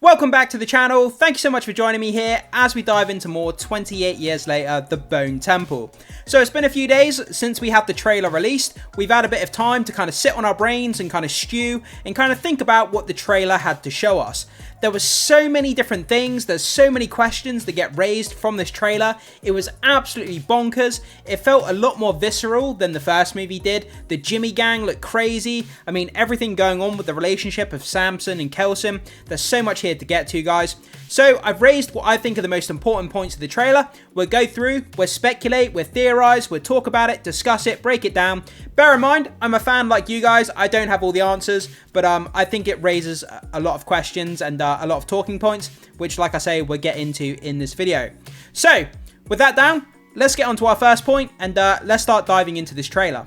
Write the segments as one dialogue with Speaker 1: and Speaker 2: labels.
Speaker 1: Welcome back to the channel. Thank you so much for joining me here as we dive into more 28 years later, The Bone Temple. So it's been a few days since we had the trailer released. We've had a bit of time to kind of sit on our brains and kind of stew and kind of think about what the trailer had to show us. There were so many different things, there's so many questions that get raised from this trailer. It was absolutely bonkers. It felt a lot more visceral than the first movie did. The Jimmy gang looked crazy. I mean, everything going on with the relationship of Samson and Kelson. There's so much here to get to, guys. So I've raised what I think are the most important points of the trailer. We'll go through, we'll speculate, we'll theorize, we'll talk about it, discuss it, break it down. Bear in mind, I'm a fan like you guys. I don't have all the answers, but I think it raises a lot of questions and a lot of talking points, which, like I say, we'll get into in this video. So with that down, let's get on to our first point and let's start diving into this trailer.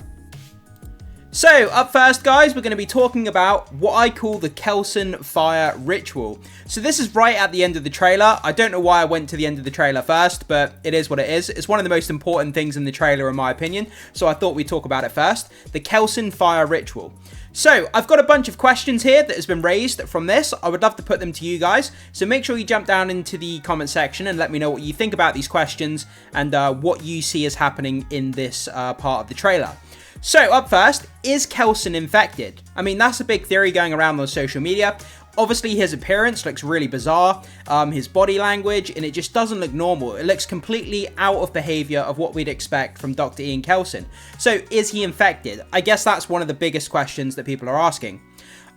Speaker 1: So up first, guys, we're going to be talking about what I call the Kelson fire ritual. So this is right at the end of the trailer. I don't know why I went to the end of the trailer first, but it is what it is. It's one of the most important things in the trailer, in my opinion. So I thought we'd talk about it first. The Kelson fire ritual. So I've got a bunch of questions here that has been raised from this. I would love to put them to you guys. So make sure you jump down into the comment section and let me know what you think about these questions and what you see as happening in this part of the trailer. So up first, is Kelson infected? I mean, that's a big theory going around on social media. Obviously, his appearance looks really bizarre, his body language, and it just doesn't look normal. It looks completely out of behavior of what we'd expect from Dr. Ian Kelson. So is he infected? I guess that's one of the biggest questions that people are asking.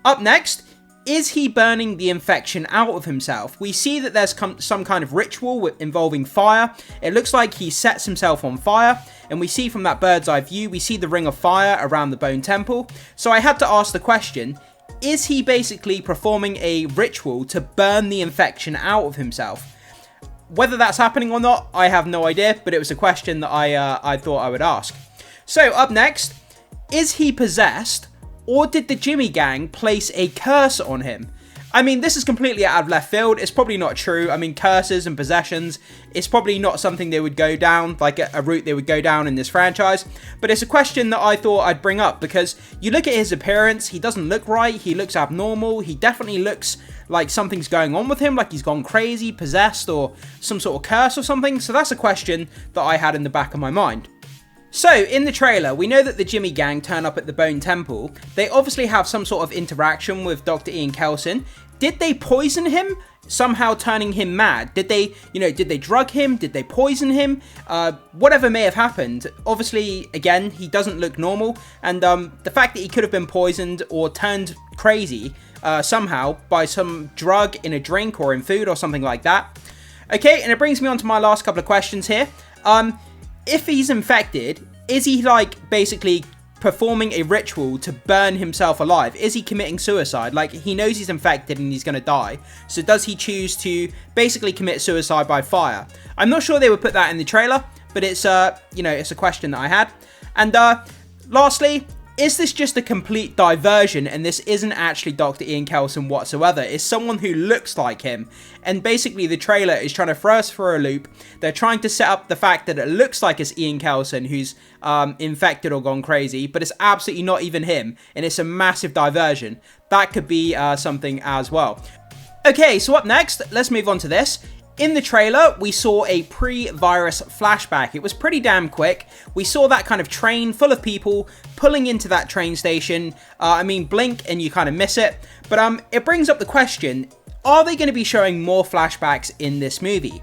Speaker 1: Up next, is he burning the infection out of himself? We see that there's some kind of ritual involving fire. It looks like he sets himself on fire, and we see from that bird's eye view, we see the ring of fire around the Bone Temple. So I had to ask the question, is he basically performing a ritual to burn the infection out of himself? Whether that's happening or not, I have no idea, but it was a question that I thought I would ask. So up next, is he possessed? Or did the Jimmy gang place a curse on him? I mean, this is completely out of left field. It's probably not true. I mean, curses and possessions, it's probably not something they would go down, like a route they would go down in this franchise. But it's a question that I thought I'd bring up because you look at his appearance, he doesn't look right. He looks abnormal. He definitely looks like something's going on with him, like he's gone crazy, possessed, or some sort of curse or something. So that's a question that I had in the back of my mind. So, in the trailer, we know that the Jimmy gang turn up at the Bone Temple. They obviously have some sort of interaction with Dr. Ian Kelson. Did they poison him, somehow turning him mad? Did they drug him? Did they poison him? Whatever may have happened, obviously, again, he doesn't look normal. And the fact that he could have been poisoned or turned crazy somehow by some drug in a drink or in food or something like that. Okay, and it brings me on to my last couple of questions here. If he's infected, is he like basically performing a ritual to burn himself alive? Is he committing suicide? Like, he knows he's infected and he's going to die. So does he choose to basically commit suicide by fire? I'm not sure they would put that in the trailer, but it's it's a question that I had. And lastly, is this just a complete diversion and this isn't actually Dr. Ian Kelson whatsoever? It's someone who looks like him. And basically the trailer is trying to throw us for a loop. They're trying to set up the fact that it looks like it's Ian Kelson who's infected or gone crazy, but it's absolutely not even him. And it's a massive diversion. That could be something as well. Okay, so up next, let's move on to this. In the trailer, we saw a pre-virus flashback. It was pretty damn quick. We saw that kind of train full of people pulling into that train station. I mean, blink and you kind of miss it. But it brings up the question, are they going to be showing more flashbacks in this movie?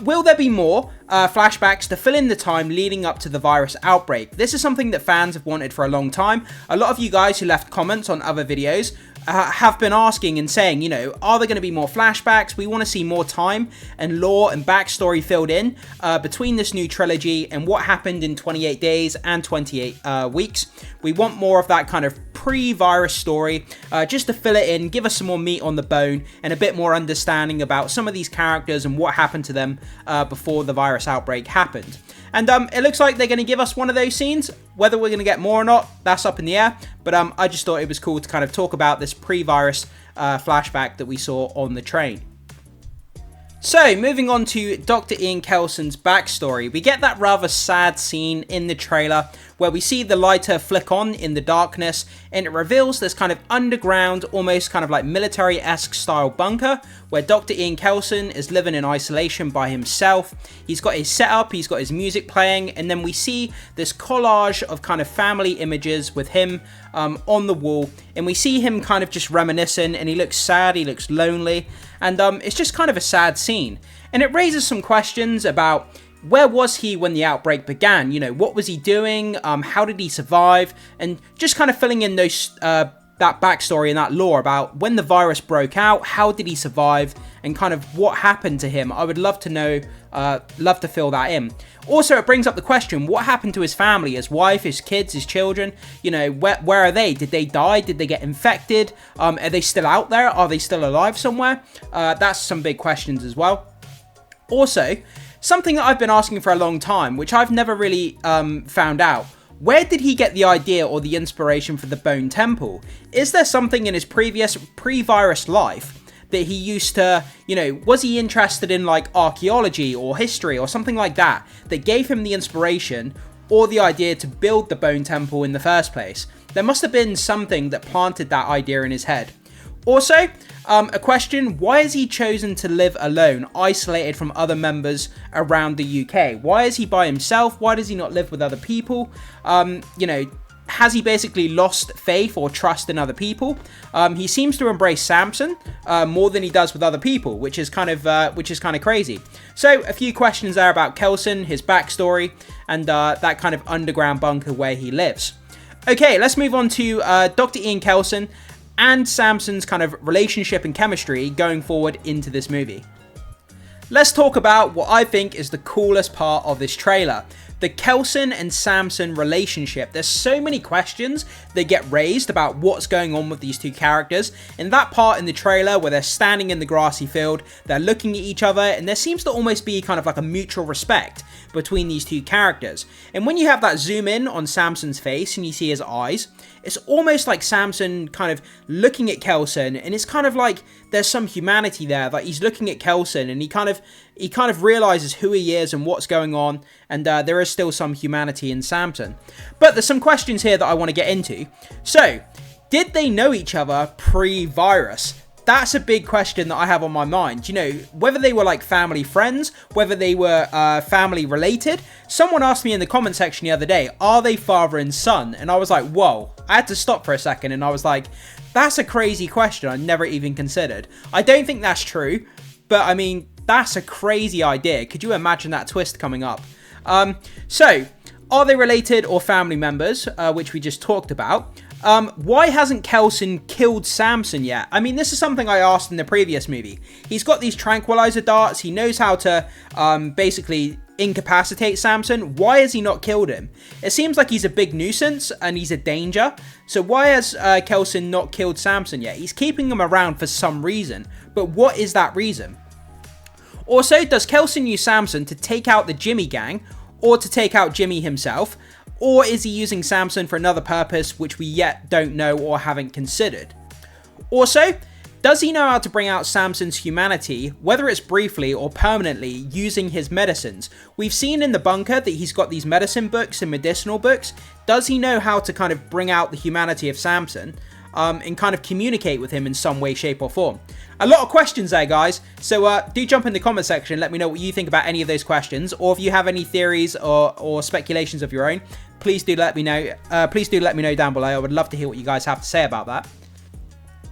Speaker 1: Will there be more flashbacks to fill in the time leading up to the virus outbreak? This is something that fans have wanted for a long time. A lot of you guys who left comments on other videos have been asking and saying, are there going to be more flashbacks? We want to see more time and lore and backstory filled in between this new trilogy and what happened in 28 days and 28 weeks. We want more of that kind of pre-virus story just to fill it in, give us some more meat on the bone and a bit more understanding about some of these characters and what happened to them before the virus outbreak happened. And it looks like they're going to give us one of those scenes. Whether we're going to get more or not, that's up in the air. But I just thought it was cool to kind of talk about this pre-virus flashback that we saw on the train. So, moving on to Dr. Ian Kelsons Backstory, we get that rather sad scene in the trailer where we see the lighter flick on in the darkness and it reveals this kind of underground, almost kind of like military-esque style bunker where Dr. Ian Kelson is living in isolation by himself. He's got his setup, he's got his music playing, and then we see this collage of kind of family images with him on the wall, and we see him kind of just reminiscing, and he looks sad, he looks lonely, and it's just kind of a sad scene. And it raises some questions about where was he when the outbreak began? You know, what was he doing? How did he survive? And just kind of filling in those that backstory and that lore about when the virus broke out, how did he survive, and kind of what happened to him. I would love to know, love to fill that in. Also, it brings up the question, what happened to his family, his wife, his kids, his children? You know, where are they? Did they die? Did they get infected? Are they still out there? Are they still alive somewhere? That's some big questions as well. Also, something that I've been asking for a long time, which I've never really found out. Where did he get the idea or the inspiration for the Bone Temple? Is there something in his previous pre-virus life that he used to, you know, was he interested in like archaeology or history or something like that that gave him the inspiration or the idea to build the Bone Temple in the first place? There must have been something that planted that idea in his head. Also, a question, why has he chosen to live alone, isolated from other members around the UK? Why is he by himself? Why does he not live with other people? You know, has he basically lost faith or trust in other people? He seems to embrace Samson more than he does with other people, which is kind of crazy. So a few questions there about Kelson, his backstory, and that kind of underground bunker where he lives. Okay, let's move on to Dr. Ian Kelson and Samson's kind of relationship and chemistry going forward into this movie. Let's talk about what I think is the coolest part of this trailer. The Kelson and Samson relationship. There's so many questions that get raised about what's going on with these two characters. In that part in the trailer where they're standing in the grassy field, they're looking at each other, and there seems to almost be kind of like a mutual respect between these two characters. And when you have that zoom in on Samson's face and you see his eyes, it's almost like Samson kind of looking at Kelson, and it's kind of like there's some humanity there. Like he's looking at Kelson and he kind of realizes who he is and what's going on, and there is still some humanity in Samson. But there's some questions here that I want to get into. So, did they know each other pre-virus? That's a big question that I have on my mind. You know, whether they were like family friends, whether they were family related. Someone asked me in the comment section the other day, are they father and son? And I was like, whoa. I had to stop for a second and I was like, that's a crazy question I never even considered. I don't think that's true, but I mean, that's a crazy idea. Could you imagine that twist coming up? So, are they related or family members, which we just talked about? Why hasn't Kelson killed Samson yet? I mean, this is something I asked in the previous movie. He's got these tranquilizer darts. He knows how to basically incapacitate Samson. Why has he not killed him? It seems like he's a big nuisance and he's a danger. So why has Kelson not killed Samson yet? He's keeping him around for some reason. But what is that reason? Also, does Kelson use Samson to take out the Jimmy gang or to take out Jimmy himself? Or is he using Samson for another purpose which we yet don't know or haven't considered? Also, does he know how to bring out Samson's humanity, whether it's briefly or permanently, using his medicines? We've seen in the bunker that he's got these medicine books and medicinal books. Does he know how to kind of bring out the humanity of Samson and kind of communicate with him in some way, shape or form? A lot of questions there, guys. So do jump in the comment section and let me know what you think about any of those questions, or if you have any theories or speculations of your own. Please do let me know. Please do let me know down below. I would love to hear what you guys have to say about that.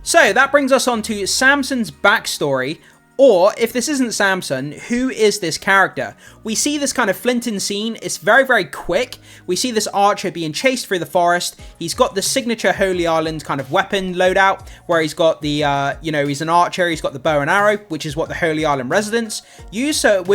Speaker 1: So that brings us on to Samson's backstory. Or, if this isn't Samson, who is this character? We see this kind of Flinton scene. It's very, very quick. We see this archer being chased through the forest. He's got the signature Holy Island kind of weapon loadout, where he's got the, he's an archer. He's got the bow and arrow, which is what the Holy Island residents use. So it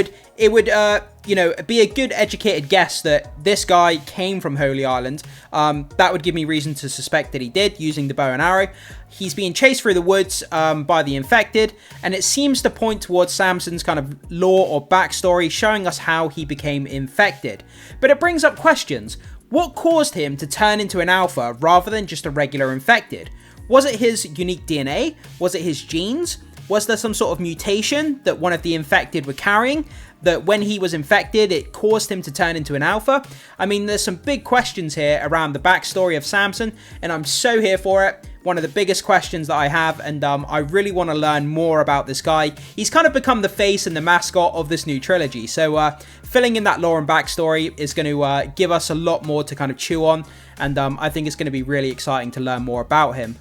Speaker 1: would be a good educated guess that this guy came from Holy Island. That would give me reason to suspect that he did, using the bow and arrow. He's being chased through the woods by the infected, and it seems to point towards Samson's kind of lore or backstory, showing us how he became infected. But it brings up questions. What caused him to turn into an alpha rather than just a regular infected? Was it his unique DNA? Was it his genes? Was there some sort of mutation that one of the infected were carrying, that when he was infected, it caused him to turn into an alpha? I mean, there's some big questions here around the backstory of Samson, and I'm so here for it. One of the biggest questions that I have, and I really want to learn more about this guy. He's kind of become the face and the mascot of this new trilogy, so filling in that lore and backstory is going to give us a lot more to kind of chew on, and I think it's going to be really exciting to learn more about him.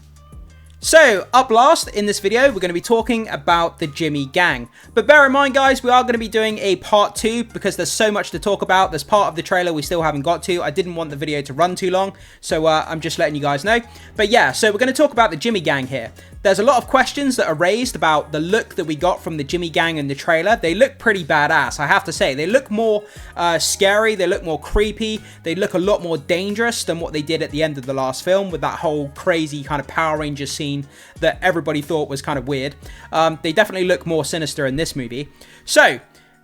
Speaker 1: So, up last in this video, we're going to be talking about the Jimmy Gang. But bear in mind, guys, we are going to be doing a part 2 because there's so much to talk about. There's part of the trailer we still haven't got to. I didn't want the video to run too long, so I'm just letting you guys know. But yeah, so we're going to talk about the Jimmy Gang here. There's a lot of questions that are raised about the look that we got from the Jimmy Gang in the trailer. They look pretty badass, I have to say. They look more scary, they look more creepy, they look a lot more dangerous than what they did at the end of the last film with that whole crazy kind of Power Rangers scene that everybody thought was kind of weird. They definitely look more sinister in this movie. So,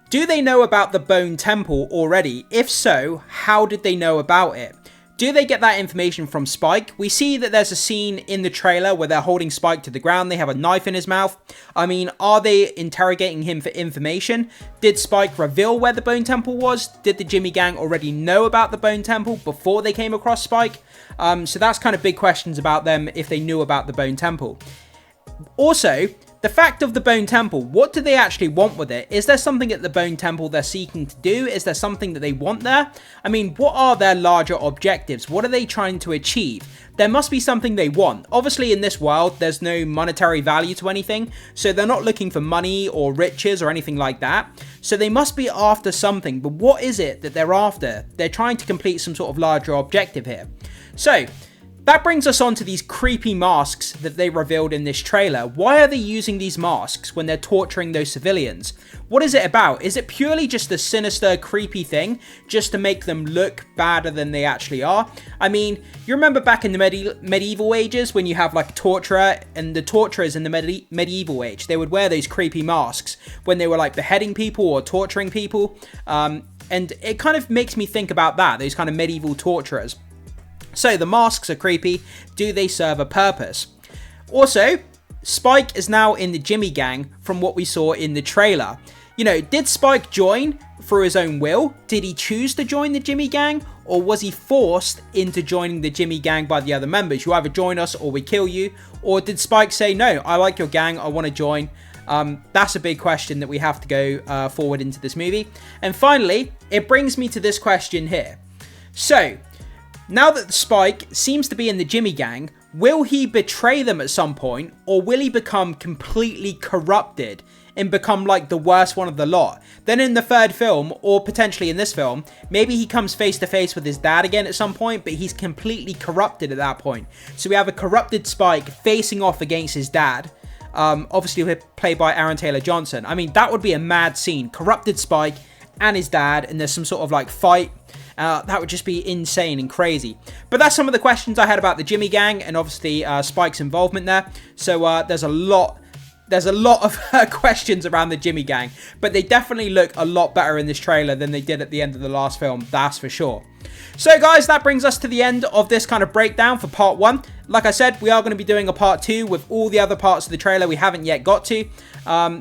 Speaker 1: do they know about the Bone Temple already? If so, how did they know about it? Do they get that information from Spike? We see that there's a scene in the trailer where they're holding Spike to the ground. They have a knife in his mouth. I mean, are they interrogating him for information? Did Spike reveal where the Bone Temple was? Did the Jimmy Gang already know about the Bone Temple before they came across Spike? So that's kind of big questions about them if they knew about the Bone Temple. Also, the fact of the Bone Temple, what do they actually want with it? Is there something at the Bone Temple they're seeking to do? Is there something that they want there? I mean, what are their larger objectives? What are they trying to achieve? There must be something they want. Obviously, in this world, there's no monetary value to anything, so they're not looking for money or riches or anything like that. So they must be after something, but what is it that they're after? They're trying to complete some sort of larger objective here. So, that brings us on to these creepy masks that they revealed in this trailer. Why are they using these masks when they're torturing those civilians? What is it about? Is it purely just a sinister, creepy thing, just to make them look badder than they actually are? I mean, you remember back in the medieval ages when you have like a torturer, and the torturers in the medieval age, they would wear those creepy masks when they were like beheading people or torturing people. And it kind of makes me think about that, those kind of medieval torturers. So the masks are creepy. Do they serve a purpose? Also, Spike is now in the Jimmy Gang from what we saw in the trailer. You know, did Spike join through his own will? Did he choose to join the Jimmy Gang? Or was he forced into joining the Jimmy Gang by the other members? You either join us or we kill you. Or did Spike say, no, I like your gang, I want to join? That's a big question that we have to go forward into this movie. And finally, it brings me to this question here. So, now that Spike seems to be in the Jimmy Gang, will he betray them at some point, or will he become completely corrupted and become like the worst one of the lot? Then in the third film, or potentially in this film, maybe he comes face to face with his dad again at some point, but he's completely corrupted at that point. So we have a corrupted Spike facing off against his dad. Obviously played by Aaron Taylor Johnson. I mean, that would be a mad scene. Corrupted Spike and his dad, and there's some sort of like fight. That would just be insane and crazy. But that's some of the questions I had about the Jimmy Gang and obviously Spike's involvement there. So there's a lot of questions around the Jimmy Gang, but they definitely look a lot better in this trailer than they did at the end of the last film, that's for sure. So guys, that brings us to the end of this kind of breakdown for part 1. Like I said, we are going to be doing a part 2 with all the other parts of the trailer we haven't yet got to.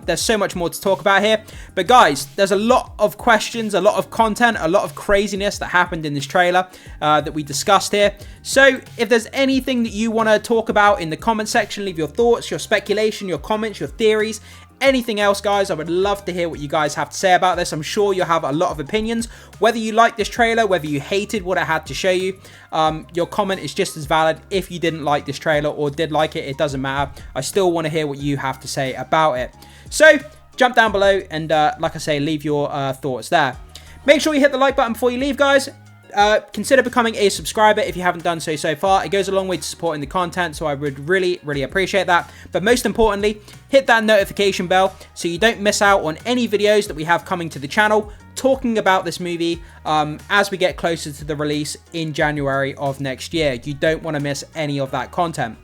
Speaker 1: There's so much more to talk about here. But guys, there's a lot of questions, a lot of content, a lot of craziness that happened in this trailer that we discussed here. So if there's anything that you want to talk about in the comment section, leave your thoughts, your speculation, your comments, your theories, anything else, guys. I would love to hear what you guys have to say about this. I'm sure you'll have a lot of opinions. Whether you like this trailer, whether you hated what it had to show you, your comment is just as valid. If you didn't like this trailer or did like it, it doesn't matter. I still want to hear what you have to say about it. So jump down below and like I say, leave your thoughts there. Make sure you hit the like button before you leave, guys. Consider becoming a subscriber if you haven't done so far. It goes a long way to supporting the content, so I would really appreciate that. But most importantly, hit that notification bell so you don't miss out on any videos that we have coming to the channel talking about this movie as we get closer to the release in January of next year. You don't want to miss any of that content.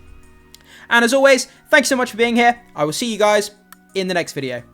Speaker 1: And as always, thanks so much for being here. I will see you guys in the next video.